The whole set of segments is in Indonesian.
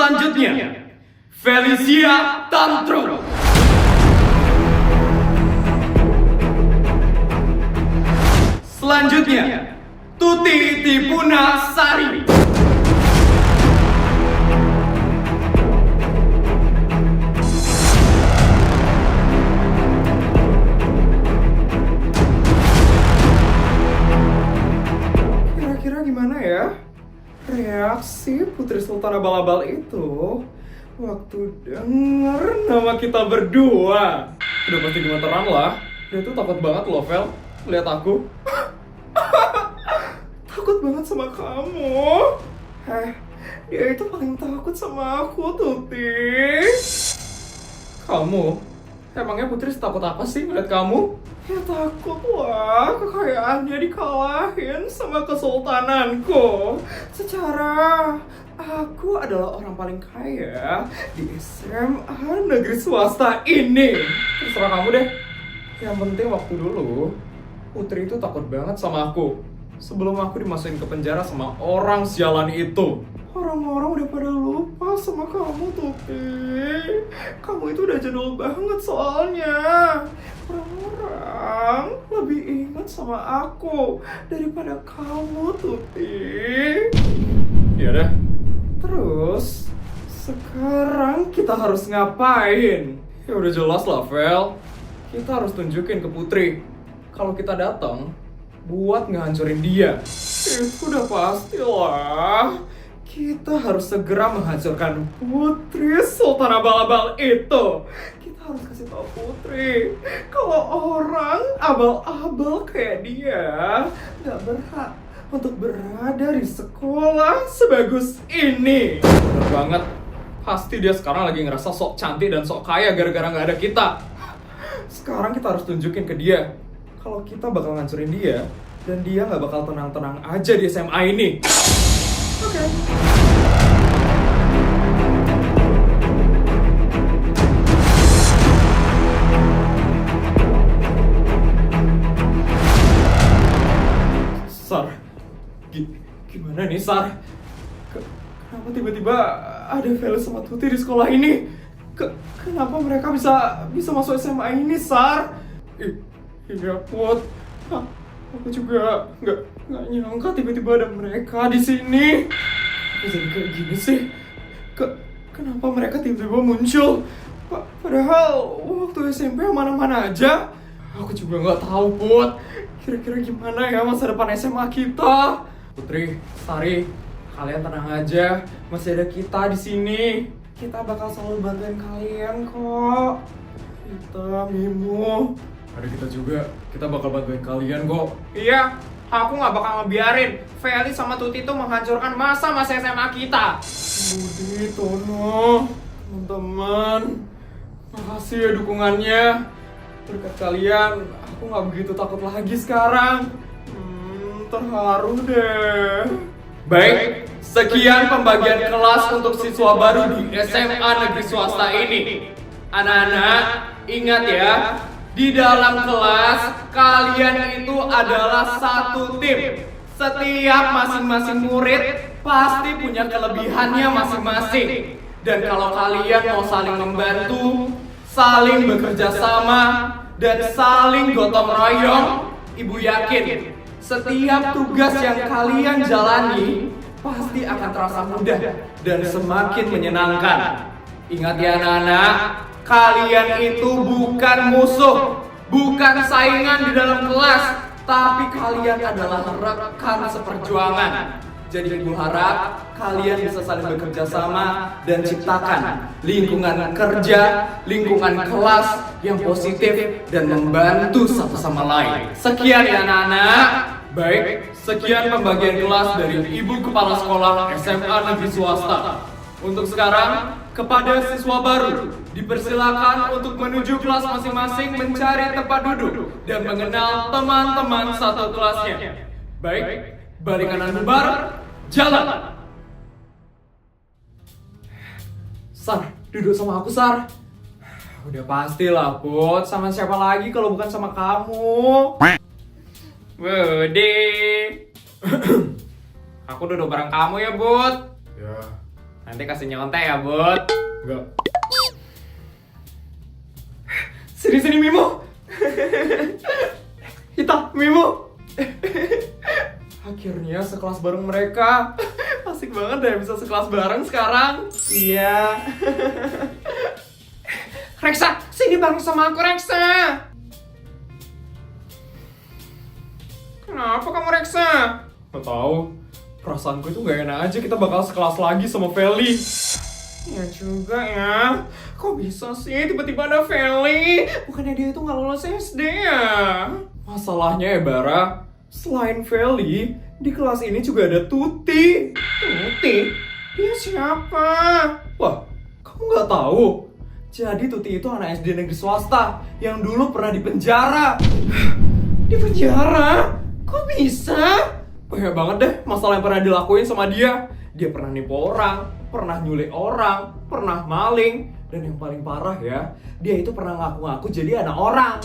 selanjutnya, Felicia Tantrum. Selanjutnya, Tuti Tipuna Sari. Kira-kira gimana ya reaksi Putri Sultan Abal-Abal itu waktu denger nama kita berdua? Udah pasti gemeteran lah. Dia tuh takut banget loh, Vel. Lihat aku. Takut banget sama kamu. Dia itu paling takut sama aku, Tuti. Kamu? Emangnya Putri takut apa sih ngeliat kamu? Ya takut lah, kekayaannya dikalahin sama kesultananku. Secara aku adalah orang paling kaya di SMA negeri swasta ini. Terserah kamu deh. Yang penting waktu dulu Putri itu takut banget sama aku sebelum aku dimasukin ke penjara sama orang sialan itu. Orang-orang udah pada lupa sama kamu, Tuti. Kamu itu udah jadul banget soalnya. Orang-orang lebih ingat sama aku daripada kamu, Tuti. Ya udah. Terus sekarang kita harus ngapain? Ya udah jelas lah, Vel. Kita harus tunjukin ke Putri kalau kita datang buat ngehancurin dia. Itu udah pasti lah. Kita harus segera menghancurkan Putri Sultan Abal-Abal itu. Kita harus kasih tahu Putri kalau orang abal-abal kayak dia gak berhak untuk berada di sekolah sebagus ini. Bener banget. Pasti dia sekarang lagi ngerasa sok cantik dan sok kaya gara-gara gak ada kita. Sekarang kita harus tunjukin ke dia kalau kita bakal ngancurin dia dan dia gak bakal tenang-tenang aja di SMA ini. Oke. Sar, gimana nih Sar? Kenapa tiba-tiba ada Vel sama Tuti di sekolah ini? Kenapa mereka bisa masuk SMA ini, Sar? Iya, Put. Aku juga nggak nyangka tiba-tiba ada mereka di sini. Kok jadi kayak gini sih? Kenapa mereka tiba-tiba muncul? Padahal waktu SMP mana-mana aja. Aku juga nggak tahu, Put. Kira-kira gimana ya masa depan SMA kita? Putri, Sari, kalian tenang aja. Masih ada kita di sini. Kita bakal selalu bantuin kalian kok. Kita, Mimu. Ada kita juga, kita bakal bantuin kalian kok. Iya, aku gak bakal ngebiarin Feli sama Tuti itu menghancurkan masa-masa SMA kita. Budi, Tono, teman-teman, makasih ya dukungannya. Berkat kalian, aku gak begitu takut lagi sekarang. Terharu deh. Baik, sekian pembagian kelas untuk siswa baru di SMA negeri swasta ini. Anak-anak, ingat ya, di dalam kelas, kalian itu adalah satu tim. Setiap masing-masing murid pasti punya kelebihannya masing-masing. Dan kalau kalian mau saling membantu, saling bekerja sama, dan saling gotong royong, Ibu yakin setiap tugas yang kalian jalani pasti akan terasa mudah dan semakin menyenangkan. Ingat ya anak-anak, kalian itu bukan musuh, bukan saingan di dalam kelas, tapi kalian adalah rekan seperjuangan. Jadi Ibu harap kalian bisa saling bekerja sama dan ciptakan lingkungan kerja, lingkungan kelas yang positif dan membantu satu sama lain. Sekian ya anak-anak. Baik, sekian pembagian kelas dari Ibu Kepala Sekolah SMA Negeri Swasta. Untuk sekarang, kepada siswa baru, dipersilakan untuk menuju kelas masing-masing mencari tempat duduk dan mengenal teman-teman satu kelasnya. Baik, balik kanan bubar, jalan! Sar, duduk sama aku, Sar. Udah pastilah, Put. Sama siapa lagi kalau bukan sama kamu? Budi. Aku duduk bareng kamu ya, Bud. Ya, Nanti kasih nyontek ya, Bud. Enggak. Sini Mimo. Kita, Mimo. Akhirnya sekelas bareng mereka. Asik banget deh bisa sekelas bareng sekarang. Iya. Reksa, sini bareng sama aku, Reksa. Kenapa kamu, Reksa? Gak tahu. Perasaanku itu gak enak aja kita bakal sekelas lagi sama Feli. Ya juga ya. Kok bisa sih tiba-tiba ada Feli? Bukannya dia itu gak lulus SD ya? Masalahnya ya, Bara, selain Feli, di kelas ini juga ada Tuti. Tuti? Dia siapa? Wah, kamu gak tahu? Jadi Tuti itu anak SD negeri swasta yang dulu pernah dipenjara. Dipenjara? Kok bisa? Banyak banget deh masalah yang pernah dilakuin sama dia. Dia pernah nipu orang, pernah nyulik orang, pernah maling, dan yang paling parah ya, dia itu pernah ngaku-ngaku jadi anak orang.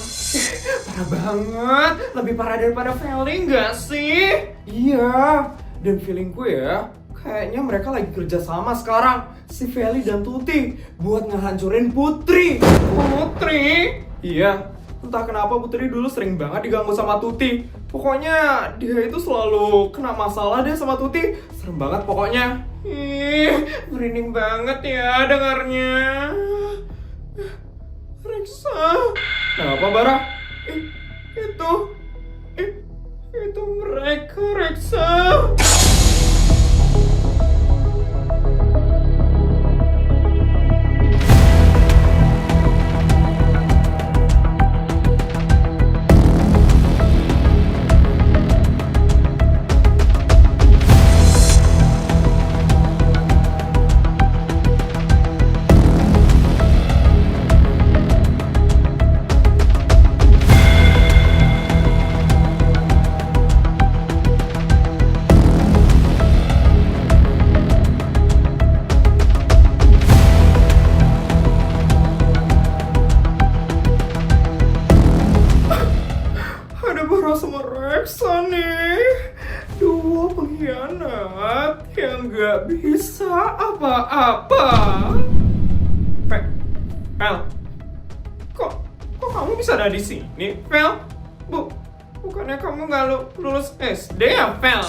Parah banget, lebih parah daripada Feli nggak sih? Iya, dan feelingku ya, kayaknya mereka lagi kerja sama sekarang, si Feli dan Tuti, buat ngehancurin Putri. Putri? Iya, entah kenapa Putri dulu sering banget diganggu sama Tuti. Pokoknya dia itu selalu kena masalah deh sama Tuti. Serem banget pokoknya. Ih, merinding banget ya dengarnya. Reksa. Kenapa, Bara? Itu mereka, Reksa. Sama Reksa nih, dua pengkhianat yang gak bisa apa-apa. Fel, kok kamu bisa ada di sini, Fel? Bukannya kamu gak lulus SD ya, Fel?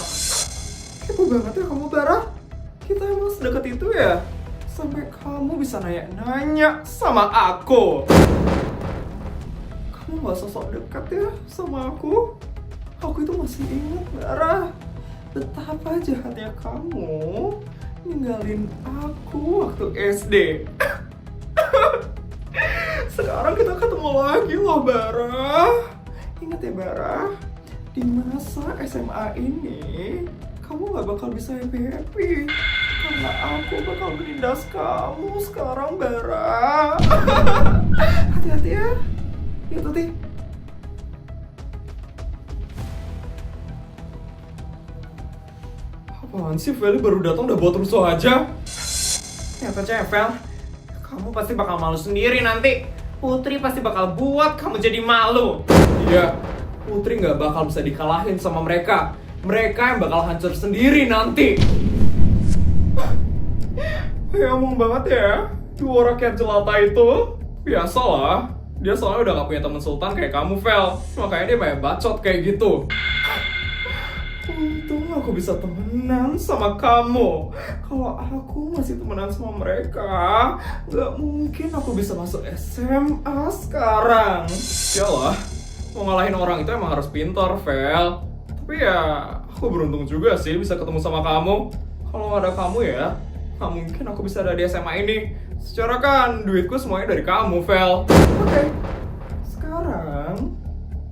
Kepo banget ya kamu, Bara. Kita emang sedekat itu ya, sampai kamu bisa nanya-nanya sama aku. Kamu gak sosok dekat ya sama aku. Aku itu masih ingat, Bara, betapa jahatnya kamu ninggalin aku waktu SD. Sekarang kita ketemu lagi loh, Bara. Ingat ya, Bara, di masa SMA ini kamu gak bakal bisa happy-happy karena aku bakal menindas kamu sekarang, Bara. Hati-hati ya. Ya, Tuti. Apaan sih, Feli baru datang udah buat rusuh aja? Ternyata Fel, kamu pasti bakal malu sendiri nanti. Putri pasti bakal buat kamu jadi malu. Iya, Putri gak bakal bisa dikalahin sama mereka. Mereka yang bakal hancur sendiri nanti. Ngomong banget ya, dua rakyat jelata itu. Biasalah. Dia soalnya udah gak punya temen sultan kayak kamu, Fel. Makanya dia banyak bacot kayak gitu. Untung aku bisa temenan sama kamu. Kalau aku masih temenan sama mereka, gak mungkin aku bisa masuk SMA sekarang. Yalah, mau ngalahin orang itu emang harus pintar, Fel. Tapi ya, aku beruntung juga sih bisa ketemu sama kamu. Kalau ada kamu ya, gak mungkin aku bisa ada di SMA ini. Secara kan duitku semuanya dari kamu, Fel. Oke, sekarang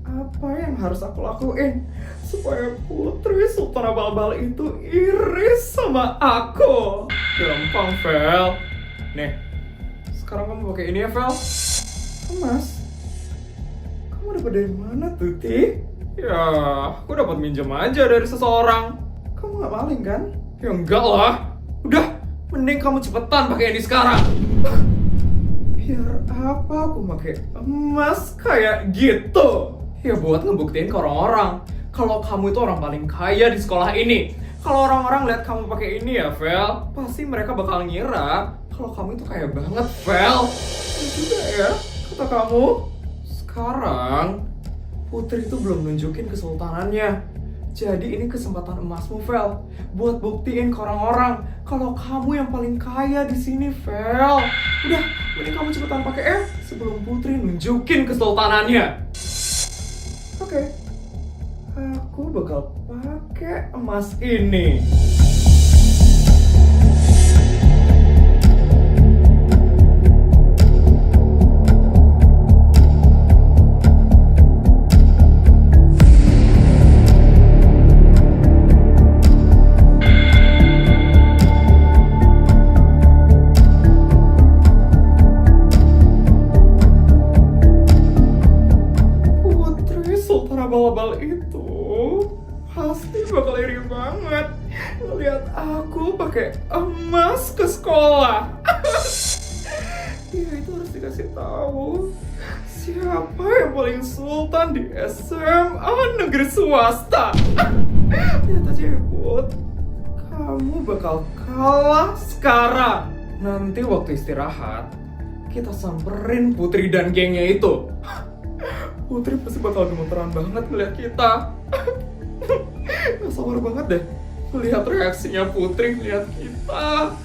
apa yang harus aku lakuin supaya Putri Sultan Abal-Abal itu iris sama aku? Gampang, Fel. Nih, sekarang kamu pakai ini ya, Fel. Mas, kamu dapat dari mana, Tuti? Ya, aku dapat minjem aja dari seseorang. Kamu gak maling kan? Ya enggak lah. Udah, mending kamu cepetan pakai ini sekarang. Biar apa aku pakai emas kayak gitu? Ya buat ngebuktiin ke orang-orang kalau kamu itu orang paling kaya di sekolah ini. Kalau orang-orang lihat kamu pakai ini ya, Vel, pasti mereka bakal ngira kalau kamu itu kaya banget, Vel. Itu juga ya, kata kamu. Sekarang, Putri itu belum nunjukin kesultanannya. Jadi ini kesempatan emasmu, Vel, buat buktiin ke orang-orang kalau kamu yang paling kaya di sini, Vel. Udah, mending kamu cepetan pakai sebelum Putri nunjukin kesultanannya. Oke. Aku bakal pakai emas ini. Abal-abal itu pasti bakal iri banget ngeliat aku pakai emas ke sekolah. Dia itu harus dikasih tahu siapa yang paling sultan di SMA negeri swasta. Lihat aja ya, Put, kamu bakal kalah sekarang. Nanti waktu istirahat kita samperin Putri dan gengnya itu. Putri pasti bakal gemeteran banget ngeliat kita. Gak sabar banget deh melihat reaksinya Putri ngeliat kita.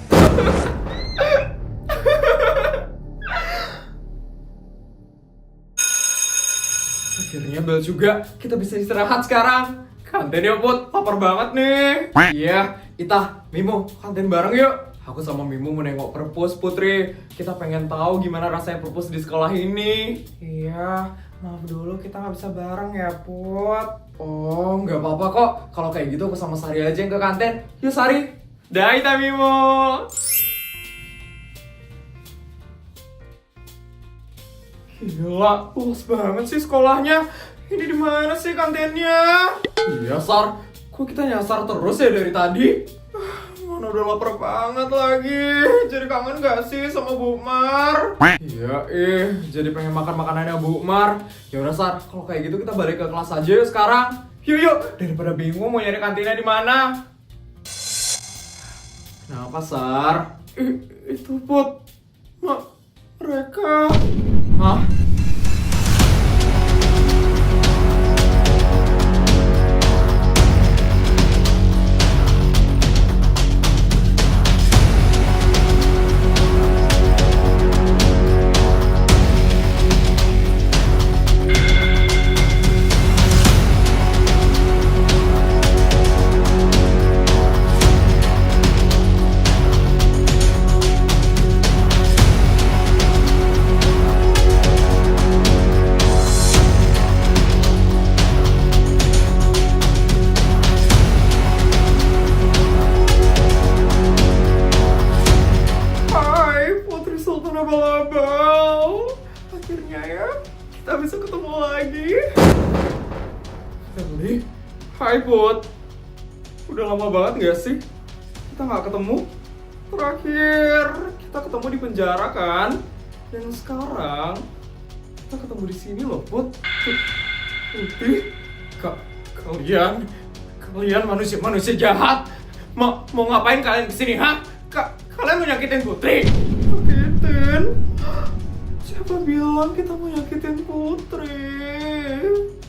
Akhirnya bel juga, kita bisa istirahat sekarang. Kantin ya, Put, lapar banget nih. Iya, Ita, Mimo, kantin bareng yuk. Aku sama Mimo mau nengok perpus, Putri. Kita pengen tahu gimana rasanya perpus di sekolah ini. Iya, maaf dulu kita nggak bisa bareng ya, Put. Oh, nggak apa-apa kok. Kalau kayak gitu aku sama Sari aja yang ke kantin. Yuk, Sari. Dah, Ita, Mimo. Gila, luas banget sih sekolahnya. Ini di mana sih kantinnya? Iya, Sar. Kok kita nyasar terus ya dari tadi? Mana udah lapar banget lagi. Jadi kangen gak sih sama Bu Mar? Iya, jadi pengen makan makanannya Bu Mar. Ya udah, Sar, kalau kayak gitu kita balik ke kelas aja yuk sekarang. Yuk, daripada bingung mau nyari kantinnya di mana. Kenapa, Sar? Itu, Put. Mereka. Hah? Akhirnya ya, kita bisa ketemu lagi. Feli, hai Put. Udah lama banget gak sih kita gak ketemu? Terakhir kita ketemu di penjara kan? Dan sekarang kita ketemu di sini loh, Put. Putih, kalian manusia jahat. Mau ngapain kalian kesini, ha? Kalian mau nyakitin Putri? Nyakitin? Siapa bilang kita mau nyakitin Putri?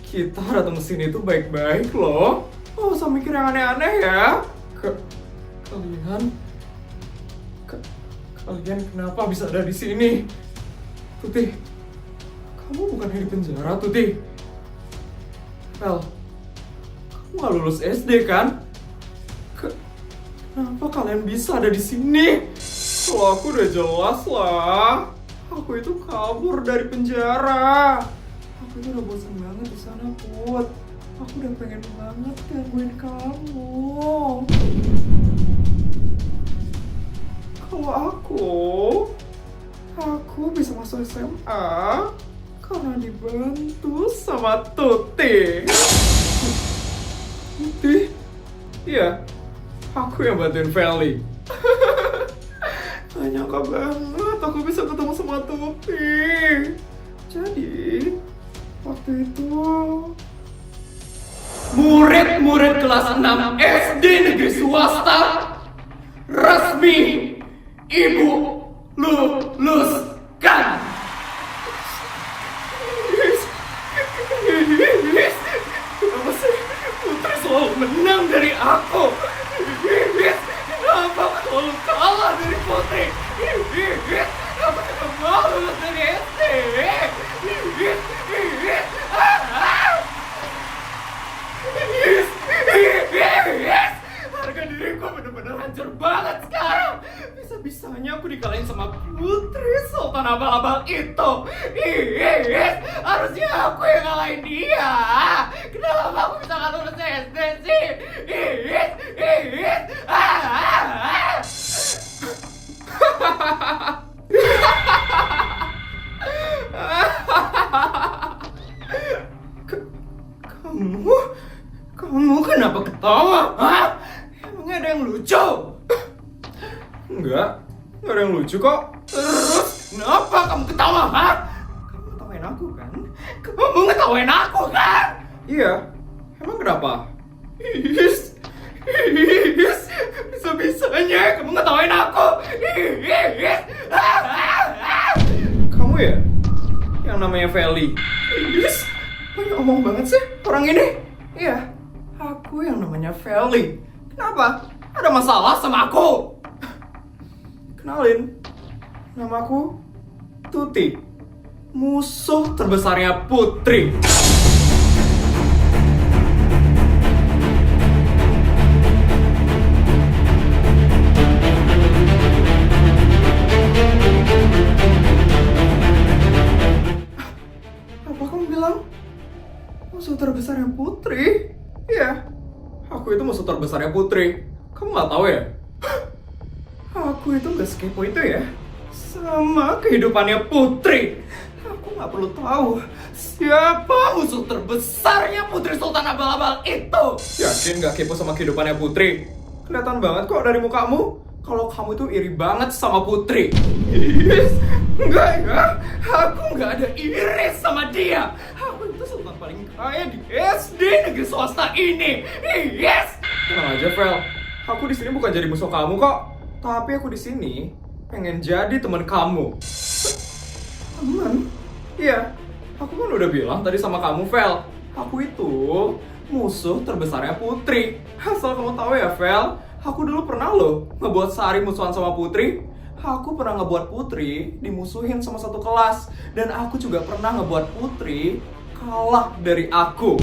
Kita datang kesini tuh baik-baik loh. Gak usah mikir yang aneh-aneh ya. Kalian kenapa bisa ada di sini? Tuti, kamu bukannya di penjara, Tuti? Vel, kamu gak lulus SD kan? Kenapa kalian bisa ada di sini? Kalau aku udah jelas lah. Aku itu kabur dari penjara. Aku itu udah bosan banget di sana, Put. Aku udah pengen banget gangguin kamu. Kalau aku bisa masuk SMA karena dibantu sama Tuti. Tuti? Iya, aku yang bantuin Feli. Gak nyangka banget aku bisa ketemu sama Tuti. Jadi, waktu itu Bu murid-murid kelas 6 SD negeri swasta resmi Ibu luluskan. Kenapa sih Putri selalu menang dari aku? Kenapa aku selalu kalah dari Putri? Aku tidak mau lulus dari SD. Harga diriku benar-benar hancur banget sekarang. Bisa-bisanya aku dikalahin sama Putri Sultan abal-abal itu. Harusnya aku yang ngalahin dia. Kenapa aku bisa gak lulus SD sih? Kamu kenapa ketawa? Hah? Emangnya ada yang lucu? Enggak ada yang lucu kok. Terus kenapa kamu ketawa? Hah? Kamu ngetawain aku kan? Kamu ngetawain aku kan? Iya. Emang kenapa? Bisa-bisanya kamu ngetawain aku. Kamu ya? Yang namanya Feli. Banyak omong banget sih orang ini. Iya, aku yang namanya Feli. Kenapa? Ada masalah sama aku? Kenalin, namaku Tuti, musuh terbesarnya Putri. Apa kamu bilang musuh terbesarnya Putri? Iya, aku itu musuh terbesarnya Putri. Kamu nggak tahu ya? Aku itu nggak sekepo itu ya sama kehidupannya Putri. Aku nggak perlu tahu siapa musuh terbesarnya Putri Sultan abal-abal itu. Yakin nggak kepo sama kehidupannya Putri? Kelihatan banget kok dari mukamu kalau kamu itu iri banget sama Putri. Enggak ya, aku nggak ada iri sama dia. Aku itu sultan paling kaya di SD negeri swasta ini. Yes. Tenang aja, Fel. Aku di sini bukan jadi musuh kamu kok. Tapi aku di sini pengen jadi teman kamu. Teman? Iya. Aku kan udah bilang tadi sama kamu, Fel. Aku itu musuh terbesarnya Putri. Asal kamu tahu ya, Fel. Aku dulu pernah loh ngebuat Sari musuhan sama Putri. Aku pernah ngebuat Putri dimusuhin sama satu kelas. Dan aku juga pernah ngebuat Putri kalah dari aku.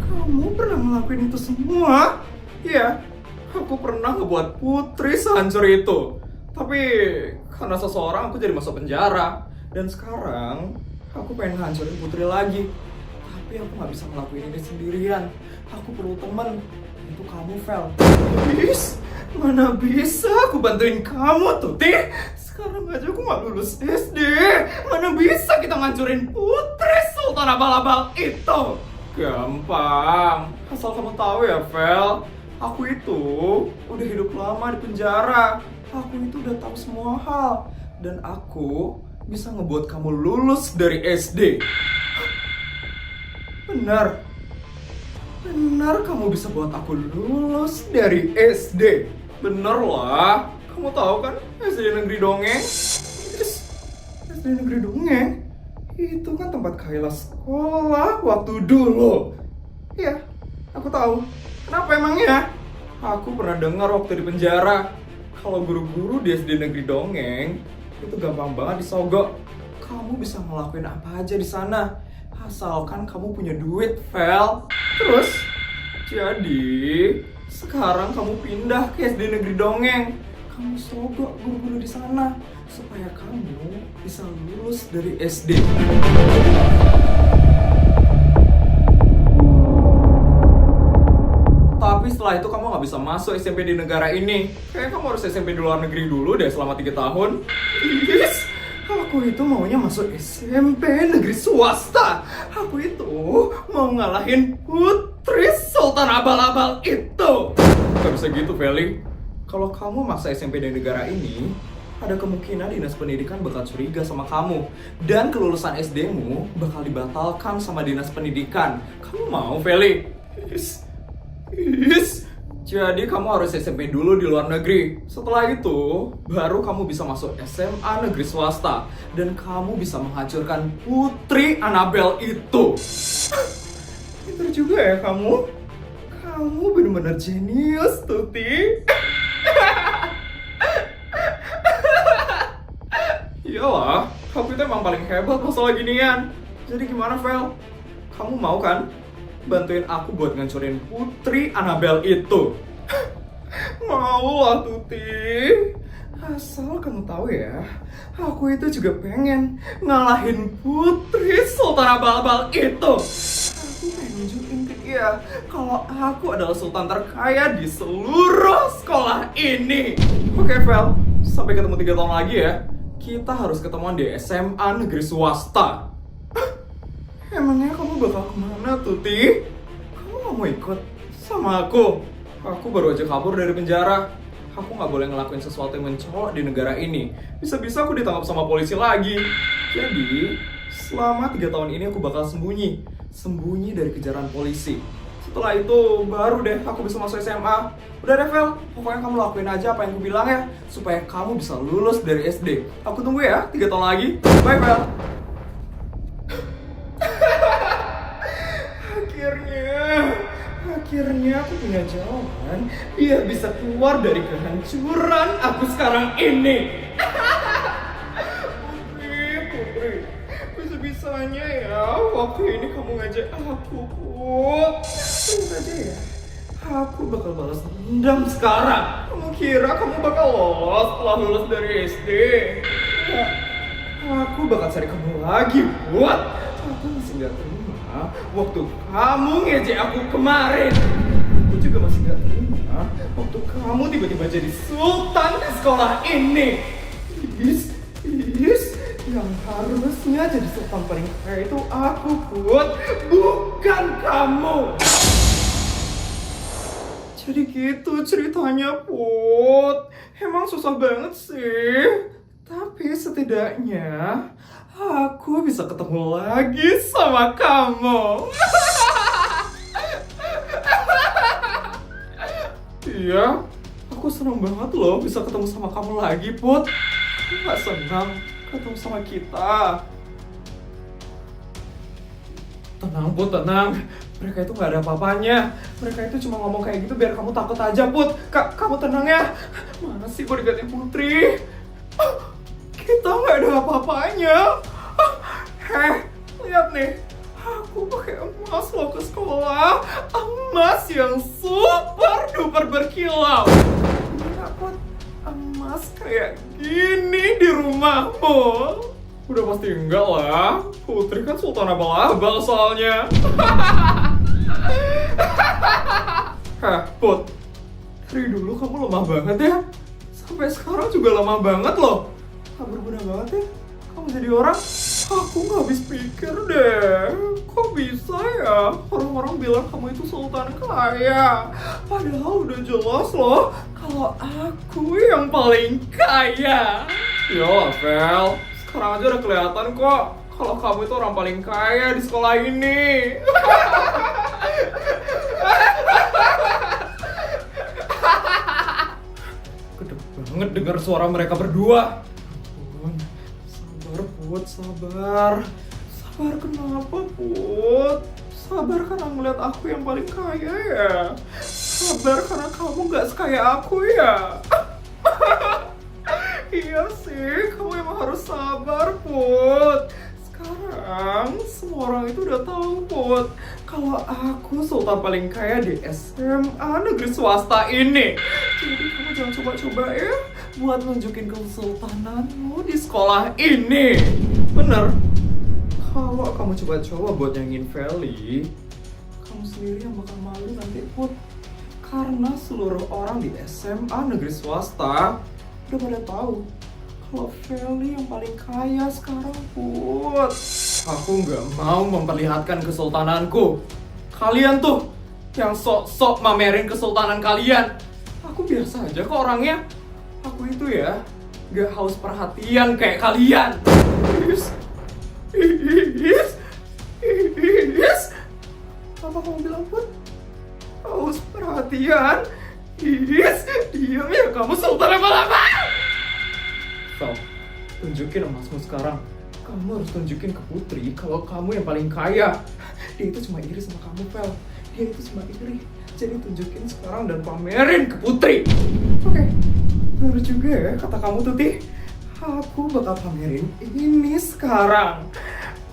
Kamu pernah ngelakuin itu semua? Iya, aku pernah ngebuat Putri sehancur itu. Tapi karena seseorang aku jadi masuk penjara. Dan sekarang aku pengen ngancurin Putri lagi. Tapi aku gak bisa ngelakuin ini sendirian. Aku perlu teman. Itu kamu, Fel. Mana bisa aku bantuin kamu, Tuti? Sekarang aja aku gak lulus SD. Mana bisa kita ngancurin Putri Sultan abal-abal itu? Gampang. Asal kamu tahu ya, Fel. Aku itu udah hidup lama di penjara. Aku itu udah tahu semua hal. Dan aku bisa ngebuat kamu lulus dari SD. Benar. Benar kamu bisa buat aku lulus dari SD. Bener lah. Kamu tahu kan SD Negeri Dongeng? SD Negeri Dongeng? Itu kan tempat Kayla sekolah waktu dulu. Iya, aku tahu. Kenapa emangnya? Aku pernah dengar waktu di penjara kalau guru-guru di SD Negeri Dongeng itu gampang banget disogok. Kamu bisa ngelakuin apa aja di sana asalkan kamu punya duit, Fel. Terus, jadi sekarang kamu pindah ke SD Negeri Dongeng. Kamu sogok guru-guru di sana supaya kamu bisa lulus dari SD. Tapi setelah itu kamu gak bisa masuk SMP di negara ini. Kayaknya kamu harus SMP di luar negeri dulu deh selama 3 tahun. Yes. Aku itu maunya masuk SMP negeri swasta. Aku itu mau ngalahin Putri Sultan abal-abal itu. Gak bisa gitu, Feli. Kalau kamu maksa SMP di negara ini, ada kemungkinan dinas pendidikan bakal curiga sama kamu. Dan kelulusan SD-mu bakal dibatalkan sama dinas pendidikan. Kamu mau, Feli? Jadi kamu harus SMP dulu di luar negeri. Setelah itu, baru kamu bisa masuk SMA negeri swasta. Dan kamu bisa menghancurkan Putri Annabelle itu. Pintar juga ya kamu. Kamu benar-benar jenius, Tuti. Iyalah, aku itu emang paling hebat masalah ginian. Jadi gimana, Vel? Kamu mau kan bantuin aku buat ngancurin Putri Annabelle itu? Mau lah, Tuti. Asal kamu tahu ya, aku itu juga pengen ngalahin Putri Sultan Abal-Abal itu. Aku pengen nunjukin ke dia kalau aku adalah sultan terkaya di seluruh sekolah ini. Oke, Vel, sampai ketemu 3 tahun lagi ya. Kita harus ketemuan di SMA negeri swasta. Emangnya kamu bakal kemana, Tuti? Kamu gak mau ikut sama aku? Aku baru aja kabur dari penjara. Aku gak boleh ngelakuin sesuatu yang mencolok di negara ini. Bisa-bisa aku ditangkap sama polisi lagi. Jadi, selama 3 tahun ini aku bakal sembunyi dari kejaran polisi. Setelah itu, baru deh aku bisa masuk SMA. Udah deh, Vel, pokoknya kamu lakuin aja apa yang aku bilang ya, supaya kamu bisa lulus dari SD. Aku tunggu ya, 3 tahun lagi. Bye, Vel. Akhirnya aku punya jawaban biar bisa keluar dari kehancuran aku sekarang ini. Putri, bisa-bisanya ya waktu ini kamu ngajak aku, Put. Tunggu aja ya, aku bakal balas dendam sekarang. Kamu kira kamu bakal lolos setelah lulus dari SD? Ya, aku bakal cari kamu lagi, Put. Aku masih gak terima waktu kamu ngejek aku kemarin. Aku juga masih gak terima waktu kamu tiba-tiba jadi sultan di sekolah ini. Yang harusnya jadi sultan paling kaya itu aku, Put, bukan kamu. Jadi gitu ceritanya, Put. Emang susah banget sih. Tapi setidaknya aku bisa ketemu lagi sama kamu. Iya, aku senang banget loh bisa ketemu sama kamu lagi, Put. Aku gak senang ketemu sama kita. Tenang, Put, tenang. Mereka itu gak ada apa-apanya. Mereka itu cuma ngomong kayak gitu biar kamu takut aja, Put. Kamu tenang ya. Mana sih bodyguard Putri? Kita gak ada apa-apanya. Lihat nih. Aku pakai emas loh ke sekolah. Emas yang super duper berkilau. Gimana, Put? Emas kayak gini di rumahmu? Udah pasti enggak lah. Putri kan sultan abal-abal soalnya. Put. Dari dulu kamu lemah banget ya. Sampai sekarang juga lemah banget loh. Gak berguna banget ya kamu jadi orang. Aku gak habis pikir deh. Kok bisa ya orang-orang bilang kamu itu sultan kaya? Padahal udah jelas loh kalau aku yang paling kaya. Yolah, Vel. Sekarang aja udah kelihatan kok kalau kamu itu orang paling kaya di sekolah ini. Gede banget dengar suara mereka berdua. Sabar, Put, sabar. Sabar kenapa, Put? Sabar karena ngeliat aku yang paling kaya ya? Sabar karena kamu gak sekaya aku ya? Iya sih, kamu emang harus sabar, Put. Sekarang semua orang itu udah tahu, Put, kalau aku sultan paling kaya di SMA negeri swasta ini. Jadi kamu jangan coba-coba ya buat nunjukin kesultananmu di sekolah ini. Bener. Kalau kamu coba-coba buat nyangin Feli, kamu sendiri yang bakal malu nanti, Put. Karena seluruh orang di SMA negeri swasta udah pada tahu kalau Feli yang paling kaya sekarang, Put. Aku nggak mau memperlihatkan kesultananku. Kalian tuh yang sok-sok mamerin kesultanan kalian. Aku biasa aja kok orangnya. Aku itu ya gak haus perhatian kayak kalian. Is, apa kamu bilang Put? Haus perhatian? Diam ya kamu sultan lama-lama. So, tunjukin emasmu sekarang. Kamu harus tunjukin ke Putri kalau kamu yang paling kaya. Dia itu cuma iri sama kamu, Vel. Dia itu cuma iri. Jadi tunjukin sekarang dan pamerin ke Putri. Oke, bener juga ya kata kamu Tuti. Aku bakal pamerin ini sekarang.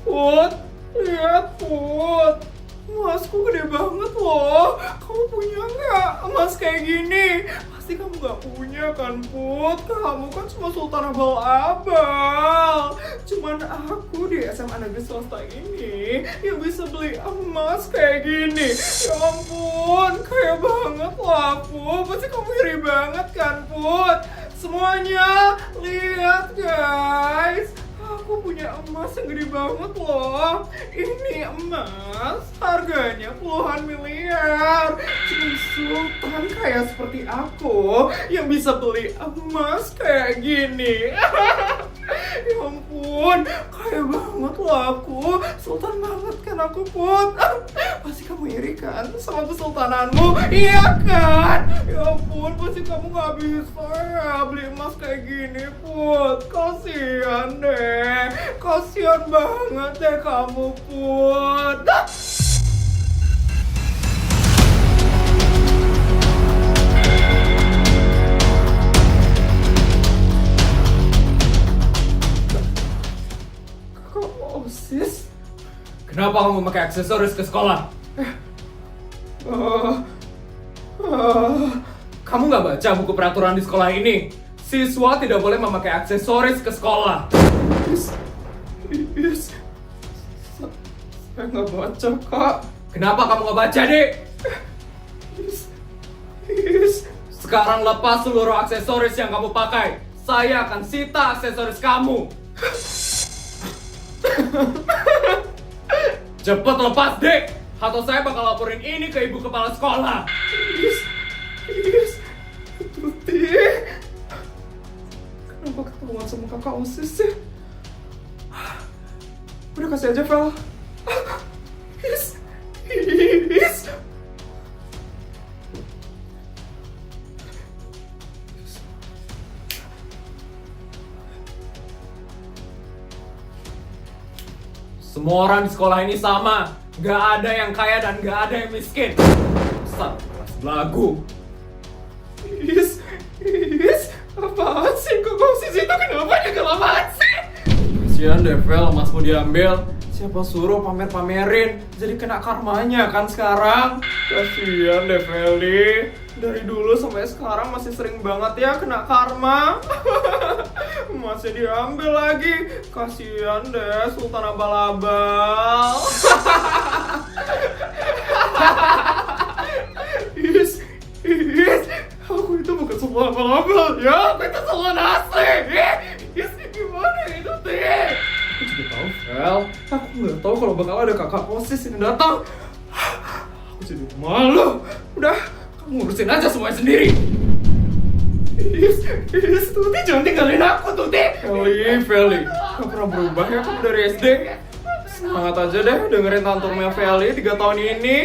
Put, lihat Put. Emasku gede banget loh. Kamu punya nggak emas kayak gini? Pasti kamu nggak punya kan Put? Kamu kan cuma sultan abal-abal. Cuman aku di SMA negeri swasta ini yang bisa beli emas kayak gini. Ya ampun, kaya banget loh aku. Pasti kamu iri banget kan Put? Semuanya lihat guys. Aku punya emas yang gede banget loh. Ini emas harganya puluhan miliar. Cuma sultan kaya seperti aku yang bisa beli emas kayak gini. Ya ampun, kaya banget loh aku. Sultan banget kan aku Put. Pasti kamu iri kan sama kesultananmu? Iya kan? Ya ampun, pasti kamu gak bisa ya beli emas kayak gini Put. Kasian deh. Kasian banget deh kamu Put. Sis, kenapa kamu memakai aksesoris ke sekolah? Kamu nggak baca buku peraturan di sekolah ini? Siswa tidak boleh memakai aksesoris ke sekolah. Saya nggak baca, Kak. Kenapa kamu nggak baca, Dek? Sekarang lepas seluruh aksesoris yang kamu pakai. Saya akan sita aksesoris kamu. Cepet lepas, Dek! Atau saya bakal laporin ini ke ibu kepala sekolah. Tuti, kenapa ketahuan sama kakak OSIS sih? Udah kasih aja, Vel. Semua orang di sekolah ini sama. Gak ada yang kaya dan gak ada yang miskin. Besar kelas belagu. Apaan sih? Kok OSIS itu kenapa dia kelamaan sih? Kasian deh, Vel, emasmu diambil. Siapa suruh pamer-pamerin? Jadi kena karmanya kan sekarang. Kasian deh, Feli. Dari dulu sampai sekarang masih sering banget ya kena karma. Masih diambil lagi. Kasian deh Sultan Abal-abal. Aku itu bukan Sultan Abal-abal ya. Aku itu Sultan asli. Gimana itu Tih? Aku juga tahu, Vel. Aku nggak tahu kalau bakal ada kakak OSIS yang datang. Aku jadi malu. Udah, kamu ngurusin aja semuanya sendiri. Tuti jangan tinggalin aku, Tuti. Feli, gak pernah berubah ya kamu dari SD. Semangat aja deh dengerin tanturnya Feli 3 tahun ini.